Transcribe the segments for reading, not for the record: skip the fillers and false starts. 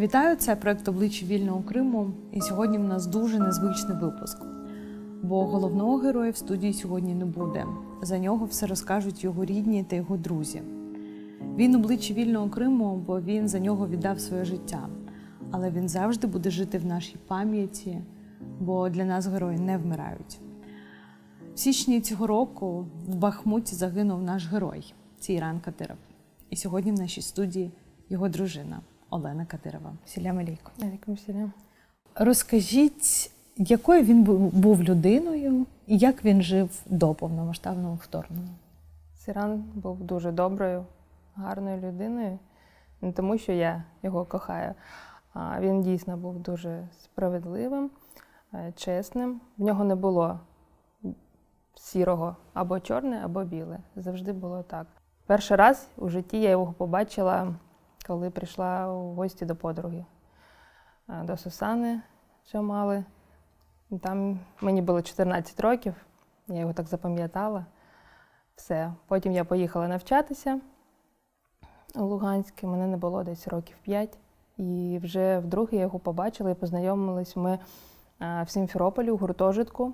Вітаю, це проект «Обличчя вільного Криму». І сьогодні в нас дуже незвичний випуск. Бо головного героя в студії сьогодні не буде. За нього все розкажуть його рідні та його друзі. Він обличчя вільного Криму, бо він за нього віддав своє життя. Але він завжди буде жити в нашій пам'яті, бо для нас герої не вмирають. В січні цього року в Бахмуті загинув наш герой – Сейран Кадиров. І сьогодні в нашій студії його дружина Олена Кадирова. Селям алейкум. Алейкум селям. Розкажіть, якою він був людиною і як він жив до повномасштабного вторгнення? Сейран був дуже доброю, гарною людиною. Не тому, що я його кохаю, а він дійсно був дуже справедливим, чесним. В нього не було сірого або чорне, або біле. Завжди було так. Перший раз у житті я його побачила, коли прийшла у гості до подруги, до Сусани Джамали. Там мені було 14 років, я його так запам'ятала. Все. Потім я поїхала навчатися у Луганськ, мене не було десь років 5. І вже вдруге я його побачила і познайомились ми в Сімферополі, у гуртожитку,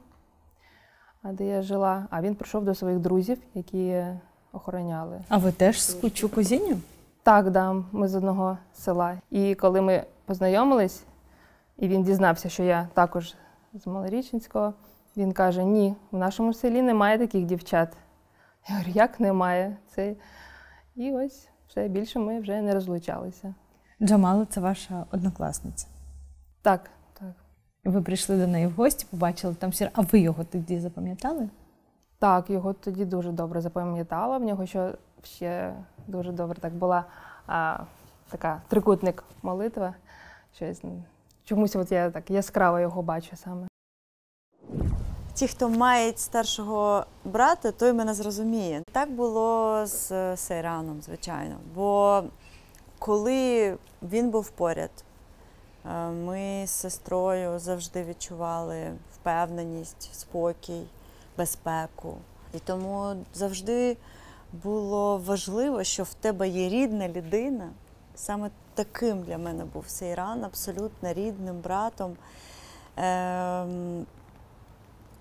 де я жила. А він прийшов до своїх друзів, які охороняли. А ви теж з Кучу-Кузіню? Так, да, ми з одного села. І коли ми познайомились, і він дізнався, що я також з Малорічинського, він каже: ні, в нашому селі немає таких дівчат. Я говорю, як немає? І ось, все, більше ми вже не розлучалися. Джамала – це ваша однокласниця? Так, так. Ви прийшли до неї в гості, побачили там Сейран. А ви його тоді запам'ятали? Так, його тоді дуже добре запам'ятала. В нього ще дуже добре так була така трикутник молитва. Чомусь от я так яскраво його бачу саме. Ті, хто мають старшого брата, той мене зрозуміє. Так було з Сейраном, звичайно. Бо коли він був поряд, ми з сестрою завжди відчували впевненість, спокій, безпеку. І тому завжди було важливо, що в тебе є рідна людина. Саме таким для мене був Сейран, абсолютно рідним братом,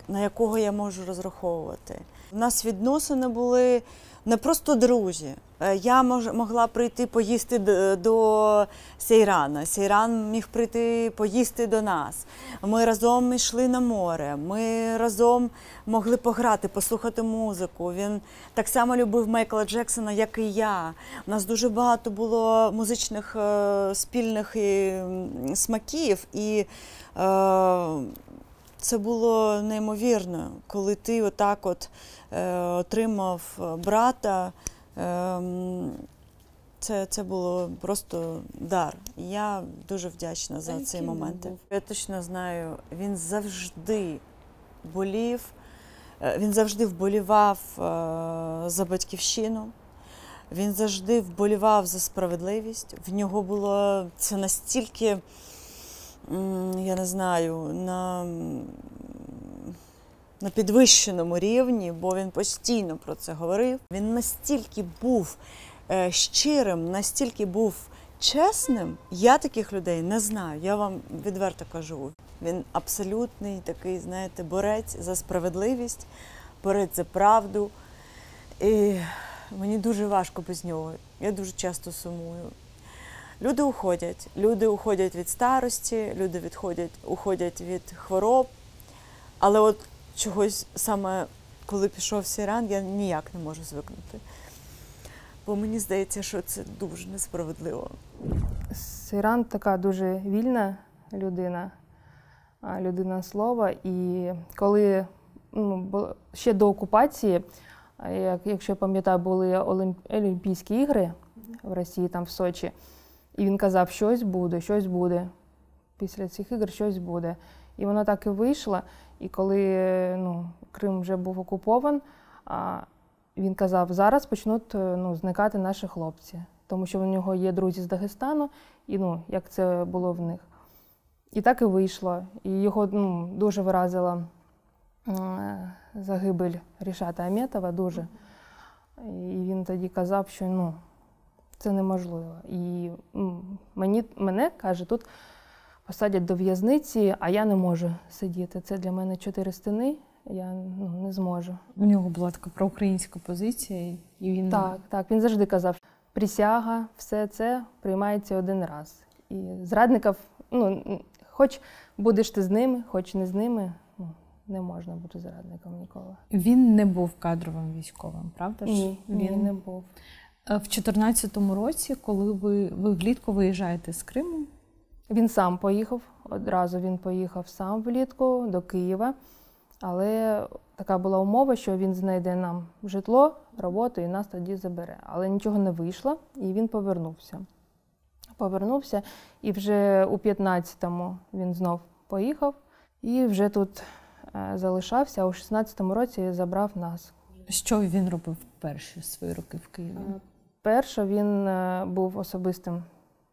на якого я можу розраховувати. У нас відносини були не просто друзі. Я могла прийти поїсти до Сейрана, Сейран міг прийти поїсти до нас. Ми разом йшли на море, ми разом могли пограти, послухати музику. Він так само любив Майкла Джексона, як і я. У нас дуже багато було музичних спільних смаків, і це було неймовірно, коли ти отак отримав брата. Це було просто дар. І я дуже вдячна за цей момент. Я точно знаю, він завжди болів, він завжди вболівав за батьківщину, він завжди вболівав за справедливість. В нього було це настільки, я не знаю, на підвищеному рівні, бо він постійно про це говорив. Він настільки був щирим, настільки був чесним. Я таких людей не знаю, я вам відверто кажу. Він абсолютний такий, знаєте, борець за справедливість, борець за правду. І мені дуже важко без нього, я дуже часто сумую. Люди уходять від старості, люди уходять від хвороб, але от чогось саме, коли пішов Сейран, я ніяк не можу звикнути. Бо мені здається, що це дуже несправедливо. Сейран така дуже вільна людина, людина слова. І коли ще до окупації, якщо я пам'ятаю, були Олімпійські ігри в Росії, там в Сочі, і він казав, щось буде, після цих ігор щось буде. І воно так і вийшло. І коли Крим вже був окупований, він казав, зараз почнуть зникати наші хлопці. Тому що в нього є друзі з Дагестану, і як це було в них. І так і вийшло. І його дуже вразила загибель Рішата Ахметова, дуже. І він тоді казав, що це неможливо. І мене, каже, тут посадять до в'язниці, а я не можу сидіти. Це для мене 4 стіни, я не зможу. У нього була така проукраїнська позиція, і він... Так, він завжди казав, присяга, все це приймається один раз. І зрадників, хоч будеш ти з ними, хоч не з ними, не можна бути зрадником ніколи. Він не був кадровим військовим, правда ж? Ні, він не був. В 2014 році, коли ви влітку виїжджаєте з Криму? Він сам поїхав, одразу він поїхав сам влітку до Києва, але така була умова, що він знайде нам житло, роботу і нас тоді забере. Але нічого не вийшло, і він повернувся. І вже у 15-му він знов поїхав, і вже тут залишався, а у 16-му році забрав нас. Що він робив перші свої роки в Києві? Перше він був особистим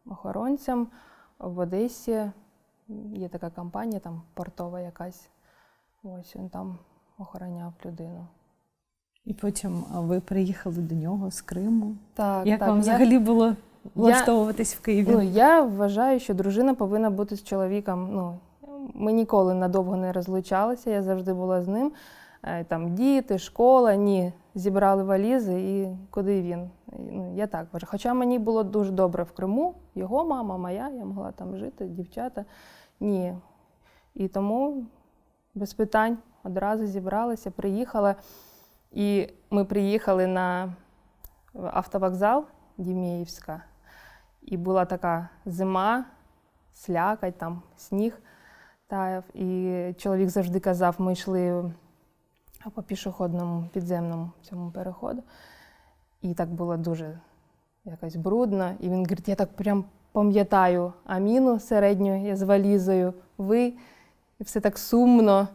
охоронцем в Одесі. Є така компанія, там портова якась. Ось він там охороняв людину. І потім ви приїхали до нього з Криму. Так, Як вам взагалі було влаштовуватись в Києві? Я вважаю, що дружина повинна бути з чоловіком. Ми ніколи надовго не розлучалися, я завжди була з ним. Там діти, школа, ні. Зібрали валізи і куди він. Я так вважаю. Хоча мені було дуже добре в Криму, його мама, моя, я могла там жити, дівчата. Ні. І тому без питань одразу зібралися, приїхала. І ми приїхали на автовокзал Дімєївська. І була така зима, слякоть, там сніг таяв. І чоловік завжди казав, ми йшли по пішохідному підземному цьому переходу. І так було дуже якось брудно. І він говорить, я так прям пам'ятаю Аміну середню, я з валізою, ви. І все так сумно.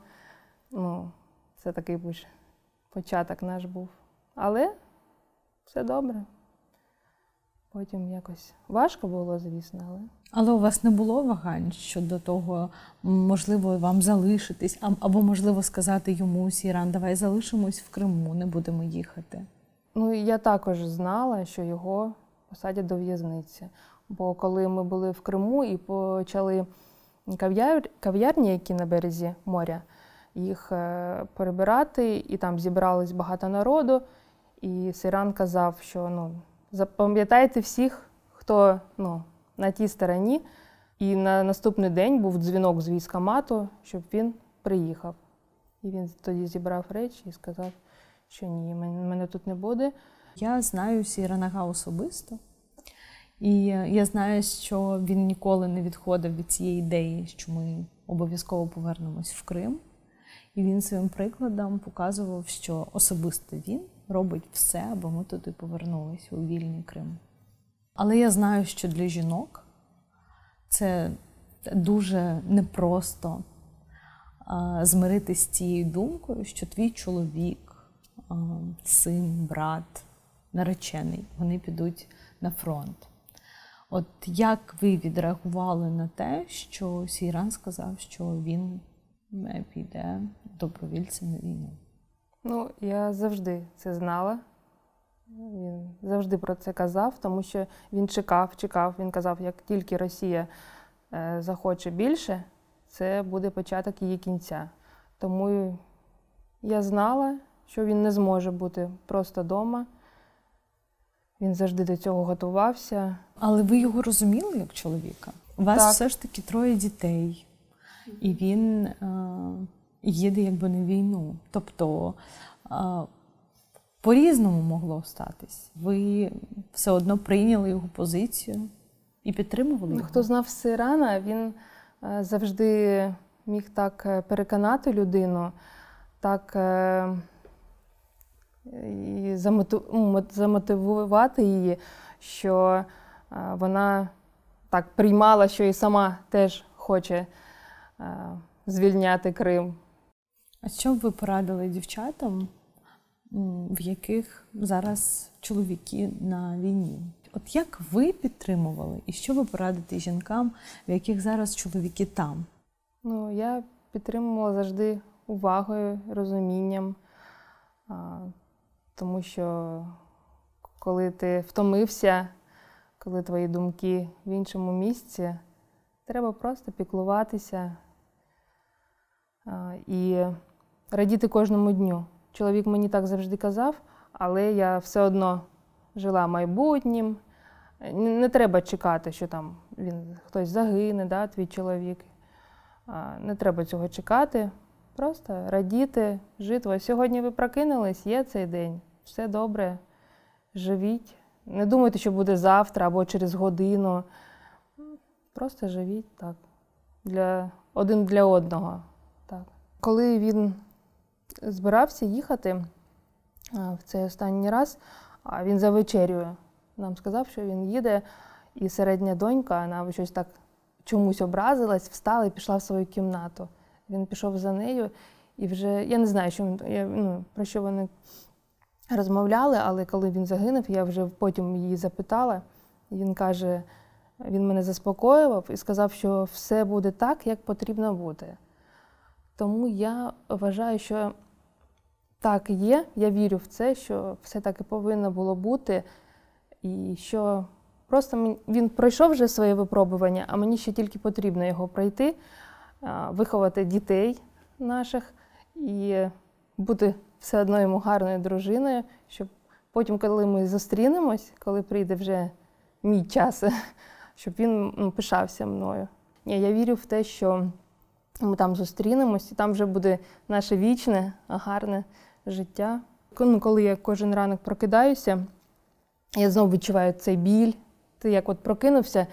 Це такий початок наш був. Але все добре. Потім якось важко було, звісно, але... Але у вас не було вагань щодо того, можливо, вам залишитись, або, можливо, сказати йому, Сейран, давай залишимось в Криму, не будемо їхати? Я також знала, що його посадять до в'язниці. Бо коли ми були в Криму і почали кав'ярні, які на березі моря, їх перебирати, і там зібралось багато народу, і Сейран казав, що запам'ятайте всіх, хто на тій стороні. І на наступний день був дзвінок з військкомату, щоб він приїхав. І він тоді зібрав речі і сказав, що ні, мене тут не буде. Я знаю Сейрана особисто. І я знаю, що він ніколи не відходив від цієї ідеї, що ми обов'язково повернемось в Крим. І він своїм прикладом показував, що особисто він робить все, аби ми туди повернулися у вільний Крим. Але я знаю, що для жінок це дуже непросто змиритися з цією думкою, що твій чоловік, син, брат, наречений, вони підуть на фронт. От як ви відреагували на те, що Сейран сказав, що він піде добровільцем на війну? Я завжди це знала. Він завжди про це казав, тому що він чекав. Він казав, як тільки Росія захоче більше, це буде початок її кінця. Тому я знала, що він не зможе бути просто вдома. Він завжди до цього готувався. Але ви його розуміли як чоловіка? У вас все ж таки 3 дітей, і він їде якби на війну. Тобто по-різному могло статись. Ви все одно прийняли його позицію і підтримували його? Хто знав Сейрана, він завжди міг так переконати людину, так і замотивувати її, що вона так приймала, що і сама теж хоче звільняти Крим. А що б ви порадили дівчатам, в яких зараз чоловіки на війні? От як ви підтримували і що ви порадите жінкам, в яких зараз чоловіки там? Я підтримувала завжди увагою, розумінням, тому що коли ти втомився, коли твої думки в іншому місці, треба просто піклуватися і радіти кожному дню. Чоловік мені так завжди казав, але я все одно жила майбутнім. Не треба чекати, що там хтось загине, да, твій чоловік. Не треба цього чекати. Просто радіти, жити. Ось сьогодні ви прокинулись, є цей день. Все добре, живіть. Не думайте, що буде завтра або через годину. Просто живіть так. Один для одного. Так. Коли він збирався їхати в цей останній раз, він за вечерю нам сказав, що він їде, і середня донька, вона щось так чомусь образилась, встала і пішла в свою кімнату. Він пішов за нею, і вже, я не знаю, про що вони розмовляли, але коли він загинув, я вже потім її запитала, і він каже, він мене заспокоював і сказав, що все буде так, як потрібно бути. Тому я вважаю, що так є, я вірю в це, що все так і повинно було бути, і що просто він пройшов вже своє випробування, а мені ще тільки потрібно його пройти, виховати дітей наших і бути все одно йому гарною дружиною, щоб потім, коли ми зустрінемось, коли прийде вже мій час, щоб він пишався мною. Ні, я вірю в те, що ми там зустрінемось, і там вже буде наше вічне, гарне життя. Коли я кожен ранок прокидаюся, я знову відчуваю цей біль. Ти як от прокинувся,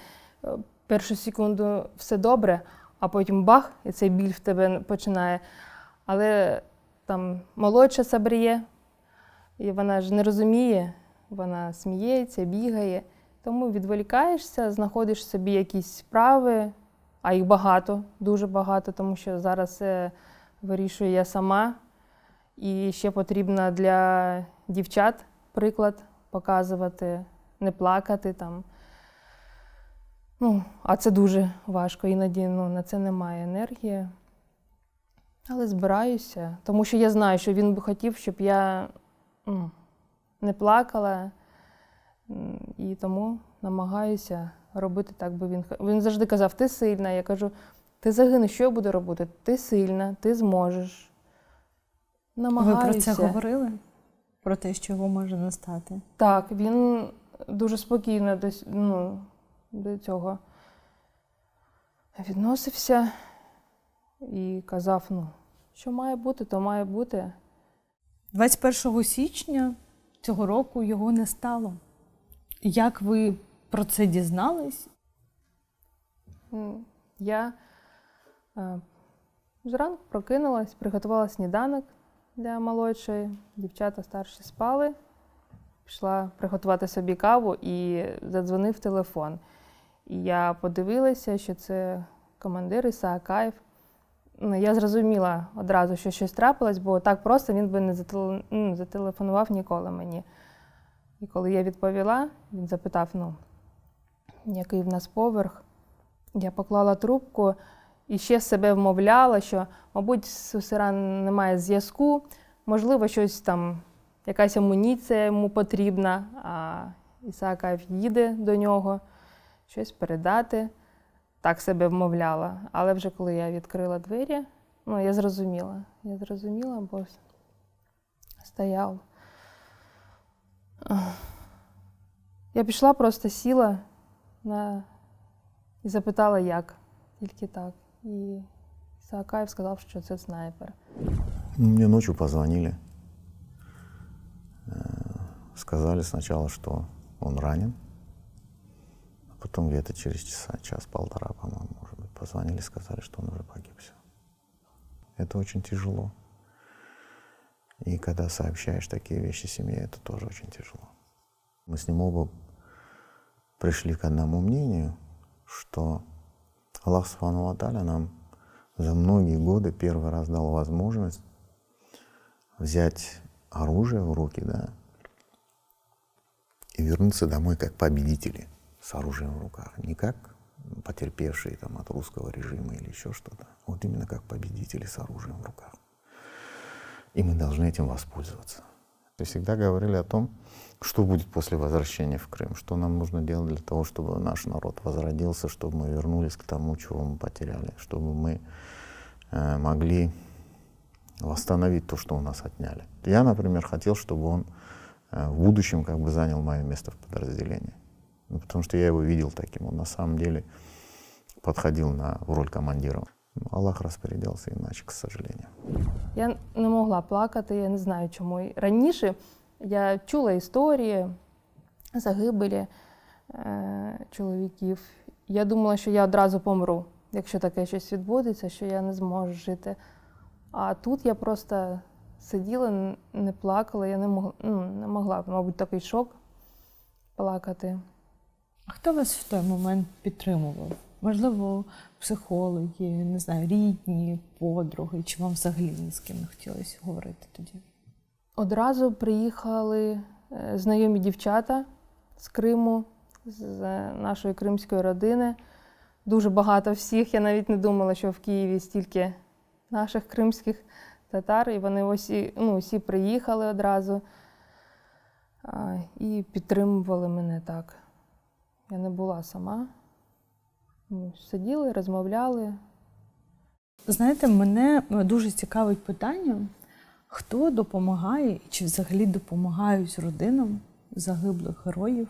першу секунду все добре, а потім бах, і цей біль в тебе починає. Але там молодша Сабріє, і вона ж не розуміє, вона сміється, бігає. Тому відволікаєшся, знаходиш собі якісь справи, а їх багато, дуже багато, тому що зараз вирішую я сама. І ще потрібно для дівчат приклад показувати, не плакати там. А це дуже важко, іноді на це немає енергії. Але збираюся, тому що я знаю, що він би хотів, щоб я не плакала. І тому намагаюся робити так, би він... Він завжди казав, ти сильна. Я кажу, ти загинеш, що я буду робити? Ти сильна, ти зможеш. Намагаюся. Ви про це говорили? Про те, що його може настати? Так, він дуже спокійно до цього відносився і казав, що має бути, то має бути. 21 січня цього року його не стало. Як ви про це дізнались? Я зранку прокинулась, приготувала сніданок для молодшої. Дівчата старші спали. Пішла приготувати собі каву і задзвонив телефон. І я подивилася, що це командир Ісаакаєв. Я зрозуміла одразу, що щось трапилось, бо так просто він би не зателефонував ніколи мені. І коли я відповіла, він запитав, який в нас поверх. Я поклала трубку і ще себе вмовляла, що, мабуть, з Сиран немає зв'язку, можливо, щось там, якась амуніція йому потрібна, а Ісаакаєв їде до нього, щось передати. Так себе вмовляла. Але вже коли я відкрила двері, я зрозуміла, бо стояв. Я пішла, просто сіла і запитала, як. Тільки так. І Ісаакаєв сказав, що це снайпер. Мне ночью позвонили. Сказали сначала, что он ранен. А потом где-то через час-полтора, по-моему, может быть, позвонили, сказали, что он уже погиб. Все. Это очень тяжело. И когда сообщаешь такие вещи семье, это тоже очень тяжело. Мы с ним оба пришли к одному мнению, что Аллах Субхану ва Тааля нам за многие годы первый раз дал возможность взять оружие в руки, и вернуться домой как победители с оружием в руках. Не как потерпевшие от русского режима или еще что-то. Вот именно как победители с оружием в руках. И мы должны этим воспользоваться. И всегда говорили о том, что будет после возвращения в Крым, что нам нужно делать для того, чтобы наш народ возродился, чтобы мы вернулись к тому, чего мы потеряли, чтобы мы могли восстановить то, что у нас отняли. Я, например, хотел, чтобы он в будущем как бы занял мое место в подразделении. Ну, потому что я его видел таким. Он на самом деле подходил в роль командира. Но Аллах распорядился иначе, к сожалению. Я не могла плакати, я не знаю чому. Раніше я чула історії загибелі чоловіків. Я думала, що я одразу помру, якщо таке щось відбудеться, що я не зможу жити. А тут я просто сиділа, не плакала, я не могла, мабуть, такий шок плакати. А хто вас в той момент підтримував? Можливо, психологи, не знаю, рідні, подруги, чи вам взагалі ні з ким не хотілося говорити тоді? Одразу приїхали знайомі дівчата з Криму, з нашої кримської родини. Дуже багато всіх. Я навіть не думала, що в Києві стільки наших кримських татар. І вони усі приїхали одразу і підтримували мене так. Я не була сама. Ми сиділи, розмовляли. Знаєте, мене дуже цікавить питання, хто допомагає, і чи взагалі допомагають родинам загиблих героїв?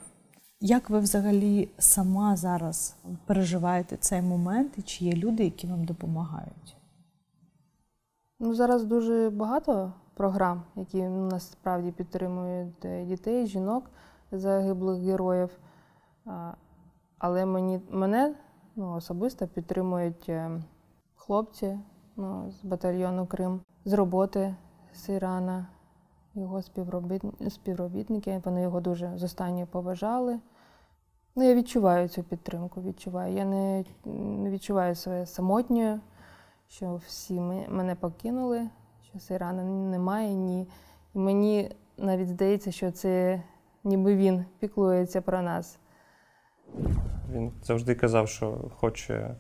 Як ви взагалі сама зараз переживаєте цей момент, і чи є люди, які вам допомагають? Зараз дуже багато програм, які насправді підтримують дітей, жінок загиблих героїв. Але мене особисто підтримують хлопці з батальйону Крим, з роботи Сейрана, його співробітники. Вони його дуже з останньої поважали. Я відчуваю цю підтримку, відчуваю. Я не відчуваю себе самотньою, що всі мене покинули, що Сейрана немає, ні. І мені навіть здається, що це ніби він піклується про нас. Він завжди казав, що хоче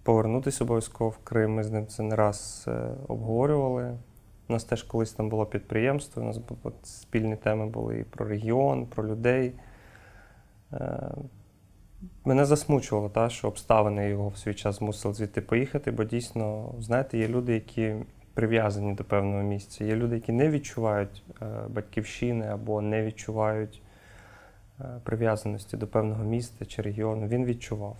повернутися обов'язково в Крим. Ми з ним це не раз обговорювали. У нас теж колись там було підприємство, у нас спільні теми були і про регіон, про людей. Мене засмучувало, що обставини його в свій час змусили звідти поїхати, бо дійсно, знаєте, є люди, які прив'язані до певного місця. Є люди, які не відчувають батьківщини або не відчувають прив'язаності до певного міста чи регіону. Він відчував.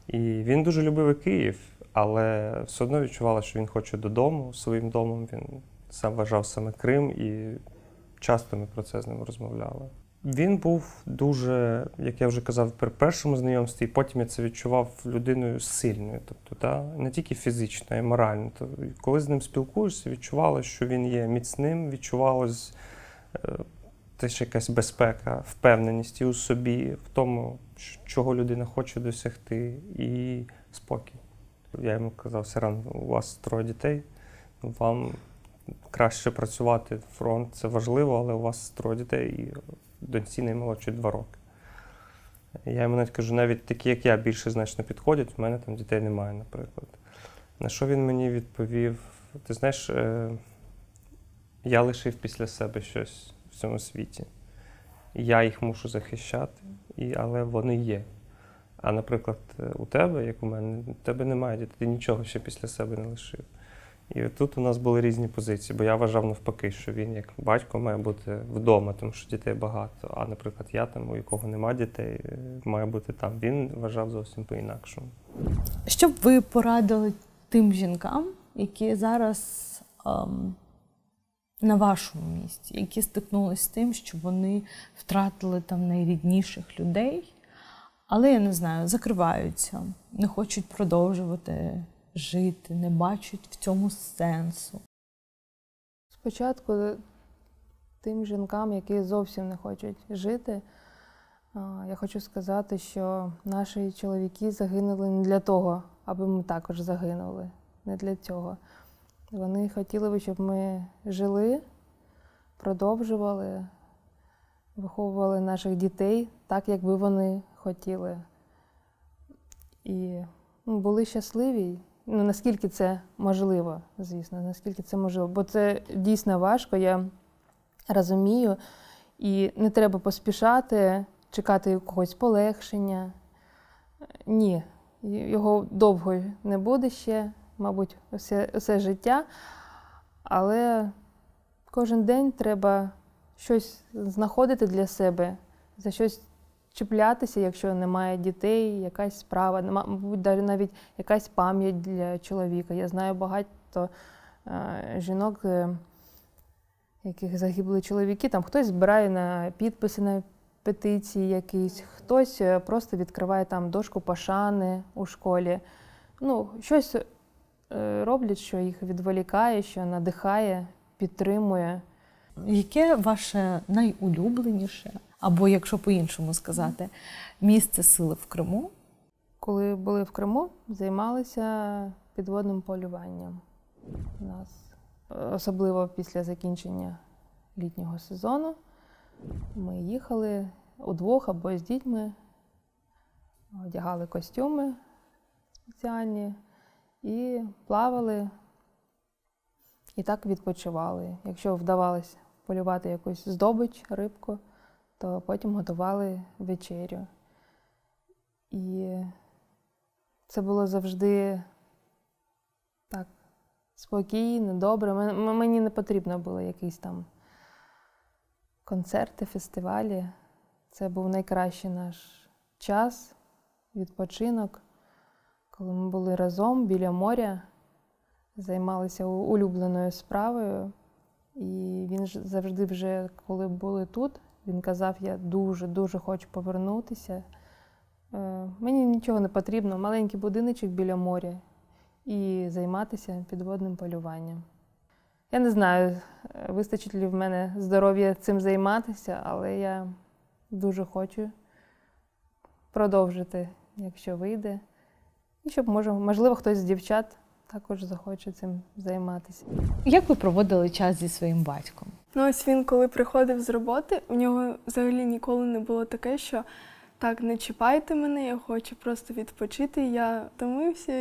І він дуже любив і Київ, але все одно відчувало, що він хоче додому, своїм домом. Він сам вважав саме Крим, і часто ми про це з ним розмовляли. Він був дуже, як я вже казав, при першому знайомстві, і потім я це відчував людиною сильною. Тобто, не тільки фізично, а й морально. Коли з ним спілкуєшся, відчувалося, що він є міцним, відчувалось теж якась безпека, впевненість і у собі, в тому, чого людина хоче досягти, і спокій. Я йому казав: Сейран, у вас 3 дітей, вам краще працювати, фронт, це важливо, але у вас 3 дітей, і доньці наймолодшій 2 роки. Я йому навіть кажу, навіть такі, як я, більше значно підходять, в мене там дітей немає, наприклад. На що він мені відповів: ти знаєш, я лишив після себе щось в цьому світі. Я їх мушу захищати, але вони є. А, наприклад, у тебе, як у мене, у тебе немає дітей, ти нічого ще після себе не лишив. І тут у нас були різні позиції, бо я вважав навпаки, що він як батько має бути вдома, тому що дітей багато. А, наприклад, я там, у якого нема дітей, має бути там. Він вважав зовсім по-інакшому. Що б ви порадили тим жінкам, які зараз на вашому місці, які стикнулися з тим, що вони втратили там найрідніших людей, але, я не знаю, закриваються, не хочуть продовжувати жити, не бачать в цьому сенсу? Спочатку тим жінкам, які зовсім не хочуть жити, я хочу сказати, що наші чоловіки загинули не для того, аби ми також загинули. Не для цього. Вони хотіли би, щоб ми жили, продовжували, виховували наших дітей так, як би вони хотіли. І були щасливі. Наскільки це можливо, звісно, наскільки це можливо. Бо це дійсно важко. Я розумію. І не треба поспішати, чекати якогось полегшення. Ні, його довго не буде ще, мабуть, все життя. Але кожен день треба щось знаходити для себе, за щось чіплятися, якщо немає дітей, якась справа, мабуть, навіть якась пам'ять для чоловіка. Я знаю багато жінок, яких загибли чоловіки, там хтось збирає на підписи на петиції якісь, хтось просто відкриває там дошку пошани у школі. Ну, щось роблять, що їх відволікає, що надихає, підтримує. Яке ваше найулюбленіше, або, якщо по-іншому сказати, місце сили в Криму? Коли були в Криму, займалися підводним полюванням. У нас, особливо після закінчення літнього сезону, ми їхали удвох або з дітьми, одягали костюми спеціальні і плавали, і так відпочивали. Якщо вдавалося полювати якусь здобич, рибку, то потім готували вечерю. І це було завжди так спокійно, добре. Мені не потрібно було якісь там концерти, фестивалі. Це був найкращий наш час, відпочинок, коли ми були разом біля моря, займалися улюбленою справою. І він завжди вже, коли були тут, він казав, я дуже хочу повернутися. Мені нічого не потрібно, маленький будиночок біля моря і займатися підводним полюванням. Я не знаю, вистачить ли в мене здоров'я цим займатися, але я дуже хочу продовжити, якщо вийде. І щоб, можливо, хтось з дівчат також захоче цим займатися. Як ви проводили час зі своїм батьком? Ну ось він, коли приходив з роботи, у нього взагалі ніколи не було таке, що так, не чіпайте мене, я хочу просто відпочити, я втомився,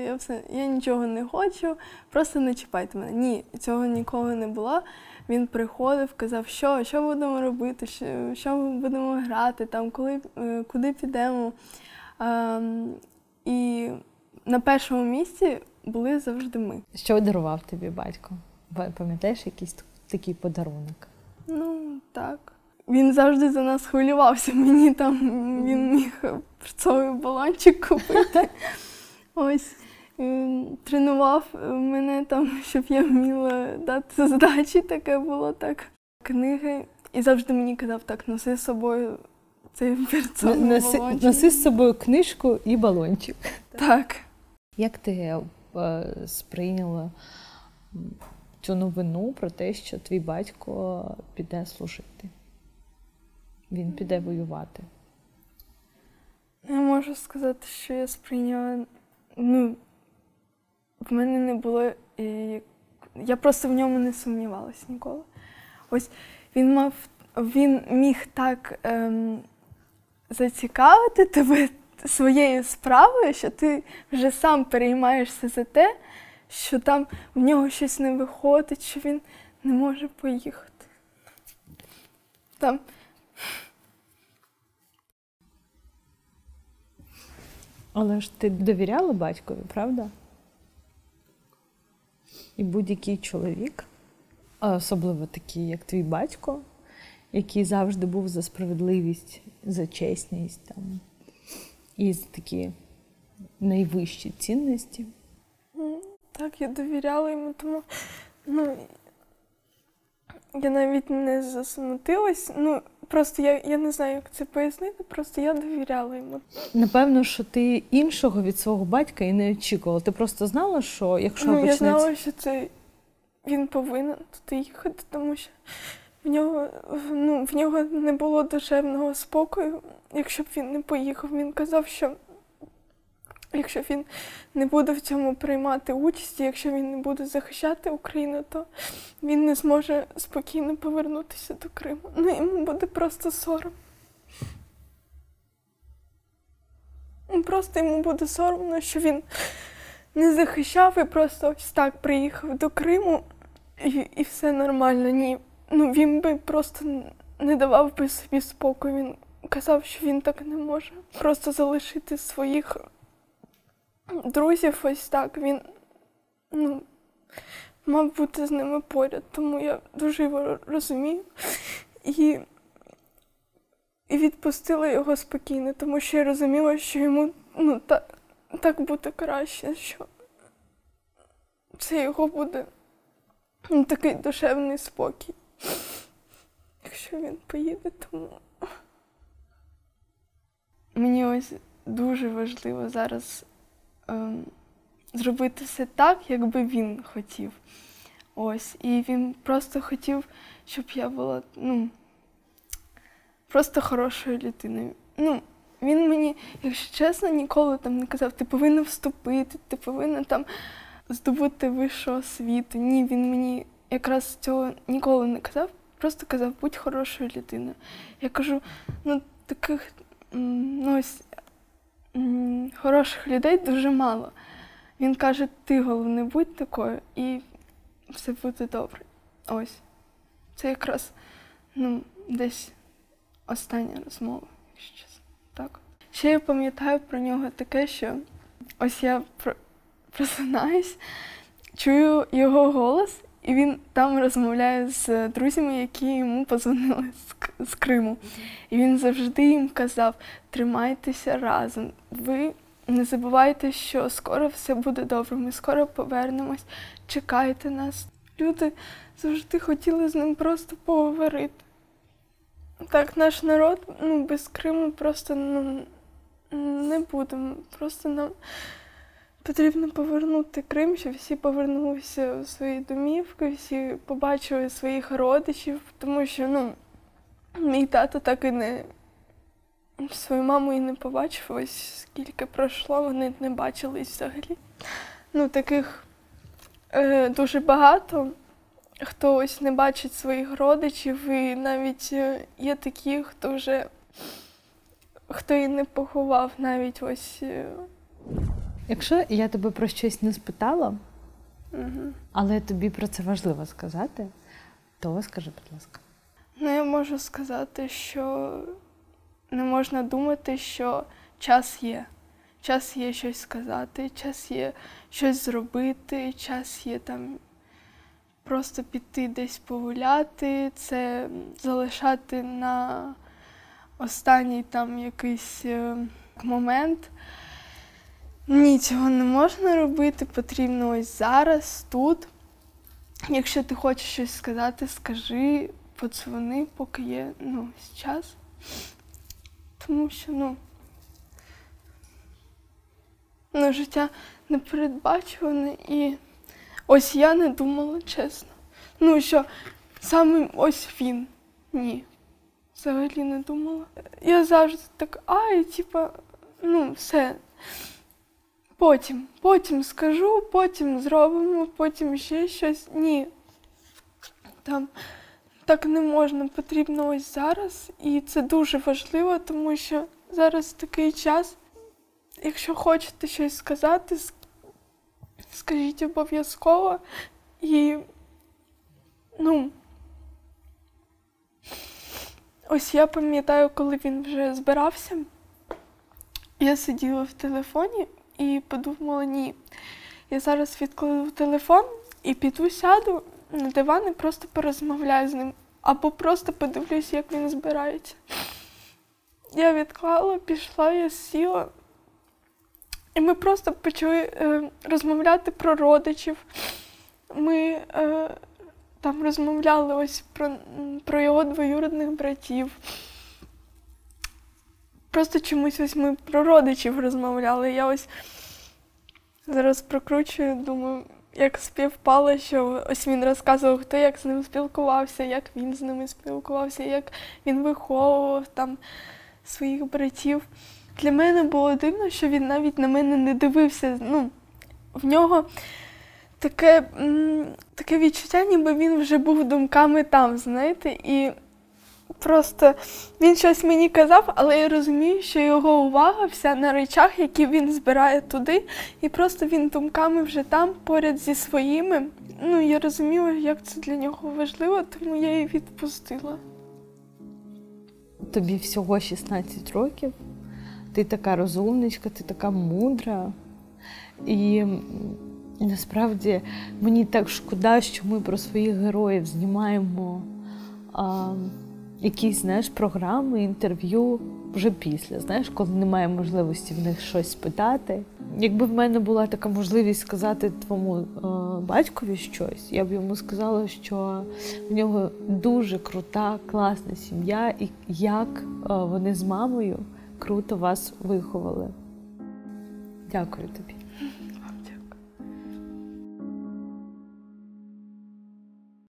я нічого не хочу, просто не чіпайте мене. Ні, цього ніколи не було. Він приходив, казав, що будемо робити, що ми будемо грати, там, куди підемо. І на першому місці були завжди ми. Що дарував тобі батько? Пам'ятаєш якийсь такий подарунок? Ну, так. Він завжди за нас хвилювався. Мені там, він міг перцовий балончик купити. Ось. Тренував мене там, щоб я вміла дати здачі, таке було так. Книги. І завжди мені казав, так, носи з собою цей перцовий балончик. Носи з собою книжку і балончик. Так. Як ти сприйняла цю новину про те, що твій батько піде служити? Він піде воювати. Я можу сказати, що я сприйняла, в мене не було, я просто в ньому не сумнівалась ніколи. Ось він міг так зацікавити тебе своєю справою, що ти вже сам переймаєшся за те, що там в нього щось не виходить, що він не може поїхати. Там. Але ж ти довіряла батькові, правда? І будь-який чоловік, а особливо такий, як твій батько, який завжди був за справедливість, за чесність там, і за такі найвищі цінності. Так, я довіряла йому, тому я навіть не засмутилась. Просто я не знаю, як це пояснити, просто я довіряла йому. Напевно, що ти іншого від свого батька і не очікувала. Ти просто знала, що якщо почнеться... Я знала, що це він повинен туди їхати, тому що в нього не було душевного спокою, якщо б він не поїхав. Він казав, що якщо він не буде в цьому приймати участь, якщо він не буде захищати Україну, то він не зможе спокійно повернутися до Криму. Йому буде просто сором. Просто йому буде соромно, що він не захищав і просто ось так приїхав до Криму і все нормально. Ні, він би просто не давав би собі спокою. Він казав, що він так не може. Просто залишити своїх друзів ось так. Він, мав бути з ними поряд, тому я дуже його розумію. І відпустила його спокійно, тому що я розуміла, що йому так буде краще, що це його буде такий душевний спокій. Якщо він поїде, тому мені ось дуже важливо зараз зробити все так, як би він хотів. Ось. І він просто хотів, щоб я була, просто хорошою людиною. Він мені, якщо чесно, ніколи не казав, ти повинна вступити, ти повинна здобути вищу освіту. Ні, він мені якраз цього ніколи не казав, просто казав, будь хорошою людиною. Я кажу, таких, хороших людей дуже мало. Він каже, ти головне будь такою, і все буде добре. Ось. Це якраз, десь остання розмова, якщо чесно. Так. Ще я пам'ятаю про нього таке, що ось я просинаюсь, чую його голос, і він там розмовляє з друзями, які йому подзвонили з Криму. І він завжди їм казав, тримайтеся разом, ви не забувайте, що скоро все буде добре, ми скоро повернемось, чекайте нас. Люди завжди хотіли з ним просто поговорити. Так, наш народ, без Криму просто, не будемо. Просто нам потрібно повернути Крим, щоб всі повернулися в свої домівки, всі побачили своїх родичів, тому що, мій тато так і свою маму і не бачив, ось скільки пройшло, вони не бачились взагалі. Таких дуже багато, хто ось не бачить своїх родичів, і навіть є такі, хто і не поховав навіть ось. Якщо я тебе про щось не спитала, але тобі про це важливо сказати, то скажи, будь ласка. Я можу сказати, що не можна думати, що час є. Час є щось сказати, час є щось зробити, час є просто піти десь погуляти, це залишати на останній якийсь момент. Ні, цього не можна робити, потрібно ось зараз, тут. Якщо ти хочеш щось сказати, скажи, подзвони, поки є час. Тому що, життя непередбачуване, і ось я не думала, чесно. Що саме ось він. Ні, взагалі не думала. Я завжди так, все. Потім скажу, потім зробимо, потім ще щось. Ні. Так не можна, потрібно ось зараз. І це дуже важливо, тому що зараз такий час. Якщо хочете щось сказати, скажіть обов'язково. І, ось я пам'ятаю, коли він вже збирався, я сиділа в телефоні і подумала, ні, я зараз відкладу телефон і піду сяду на диван і просто порозмовляю з ним. Або просто подивлюсь, як він збирається. Я відклала, пішла, я сіла. І ми просто почали розмовляти про родичів. Ми розмовляли ось про його двоюрідних братів. Просто чомусь ось ми про родичів розмовляли. Я ось зараз прокручую, думаю, як співпало, що ось він розказував, хто як з ним спілкувався, як він з ними спілкувався, як він виховував своїх братів. Для мене було дивно, що він навіть на мене не дивився. В нього таке відчуття, ніби він вже був думками там, знаєте. І просто він щось мені казав, але я розумію, що його увага вся на речах, які він збирає туди. І просто він думками вже там, поряд зі своїми. я розуміла, як це для нього важливо, тому я її відпустила. Тобі всього 16 років, ти така розумничка, ти така мудра. І насправді мені так шкода, що ми про своїх героїв знімаємо якісь, знаєш, програми, інтерв'ю вже після, знаєш, коли немає можливості в них щось спитати. Якби в мене була така можливість сказати твоєму батькові щось, я б йому сказала, що в нього дуже крута, класна сім'я і як вони з мамою круто вас виховали. Дякую тобі.